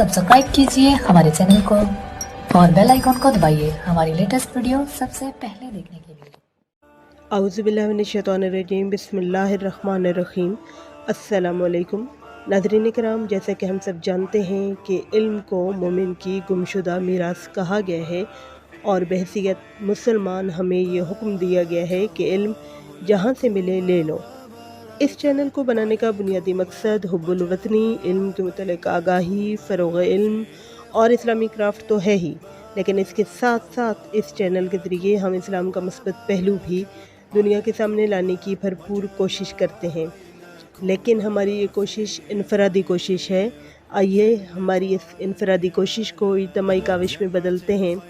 Subscribe कीजिए हमारे channel को और बेल आइकन को दबाइए हमारी लेटेस्ट वीडियो सबसे पहले देखने के लिए। औज़ुबिल्लाहिमिनश्शैतानिर्रजीम बिस्मिल्लाहिर्रहमानिर्रहीम। अस्सलामुअलैकुम नाज़रीन किराम, जैसा कि हम सब जानते हैं कि इल्म को मोमिन की गुमशुदा मीरास कहा गया है और बहैसियत मुसलमान हमें ये हुक्म दिया गया है कि इल्म जहाँ से मिले ले लो। इस चैनल को बनाने का बुनियादी मकसद हुब्बुल वतनी, इल्म के मुतल्लिक़ आगाही, फ़रोग़ इल्म और इस्लामी क्राफ्ट तो है ही, लेकिन इसके साथ साथ इस चैनल के ज़रिए हम इस्लाम का मुस्बत पहलू भी दुनिया के सामने लाने की भरपूर कोशिश करते हैं। लेकिन हमारी ये कोशिश इनफरादी कोशिश है। आइए हमारी इस इनफरादी कोशिश को इज्तिमाई काविश में बदलते हैं।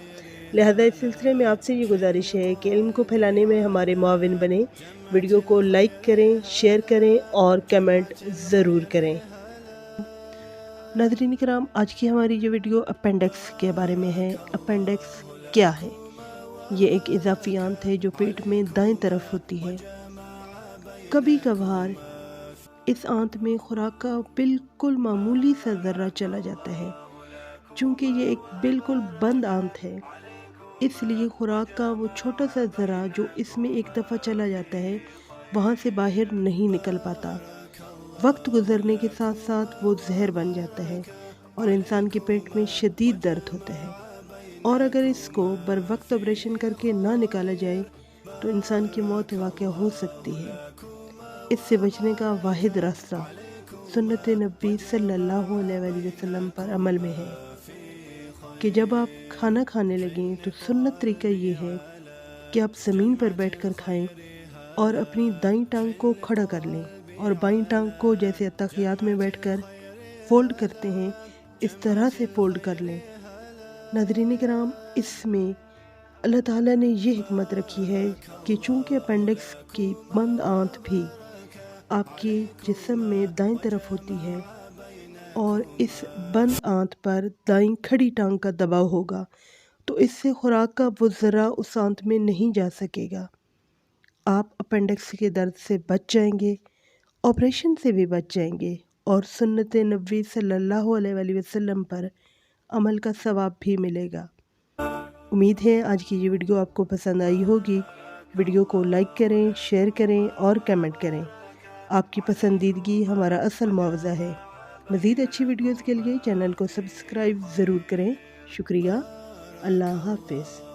लिहाजा इस सिलसिले में आपसे ये गुजारिश है कि इल्म को फैलाने में हमारे मुआविन बने। वीडियो को लाइक करें, शेयर करें और कमेंट ज़रूर करें। नाज़रीन किराम, आज की हमारी ये वीडियो अपेंडिक्स के बारे में है। अपेंडिक्स क्या है? ये एक इजाफी आंत है जो पेट में दाएं तरफ होती है। कभी कभार इस आंत में खुराक का बिल्कुल मामूली सा ज़र्रा चला जाता है। चूँकि ये एक बिल्कुल बंद आंत है, इसलिए खुराक का वो छोटा सा ज़रा जो इसमें एक दफ़ा चला जाता है वहाँ से बाहर नहीं निकल पाता। वक्त गुज़रने के साथ साथ वो जहर बन जाता है और इंसान के पेट में शदीद दर्द होता है। और अगर इसको बर वक्त ऑपरेशन करके ना निकाला जाए तो इंसान की मौत वाक़या हो सकती है। इससे बचने का वाहिद रास्ता सुन्नत नबी सल्लल्लाहु अलैहि वसल्लम पर अमल में है कि जब आप खाना खाने लगें तो सुन्नत तरीका ये है कि आप ज़मीन पर बैठकर खाएं और अपनी दाईं टांग को खड़ा कर लें और बाईं टांग को जैसे अत्तहियात में बैठकर फ़ोल्ड करते हैं इस तरह से फ़ोल्ड कर लें। नाज़रीन किराम, इसमें अल्लाह ताला ने ये हिकमत रखी है कि चूँकि अपेंडिक्स की बंद आंत भी आपके जिस्म में दाईं तरफ होती है और इस बंद आंत पर दाईं खड़ी टांग का दबाव होगा, तो इससे खुराक का वो ज़रा उस आंत में नहीं जा सकेगा। आप अपेंडिक्स के दर्द से बच जाएंगे, ऑपरेशन से भी बच जाएंगे और सुन्नत नबी सल्लल्लाहु अलैहि वसल्लम पर अमल का सवाब भी मिलेगा। उम्मीद है आज की ये वीडियो आपको पसंद आई होगी। वीडियो को लाइक करें, शेयर करें और कमेंट करें। आपकी पसंदीदगी हमारा असल मुआवजा है। मज़ीद अच्छी वीडियोज़ के लिए चैनल को सब्सक्राइब ज़रूर करें। शुक्रिया। अल्लाह हाफ़िज़।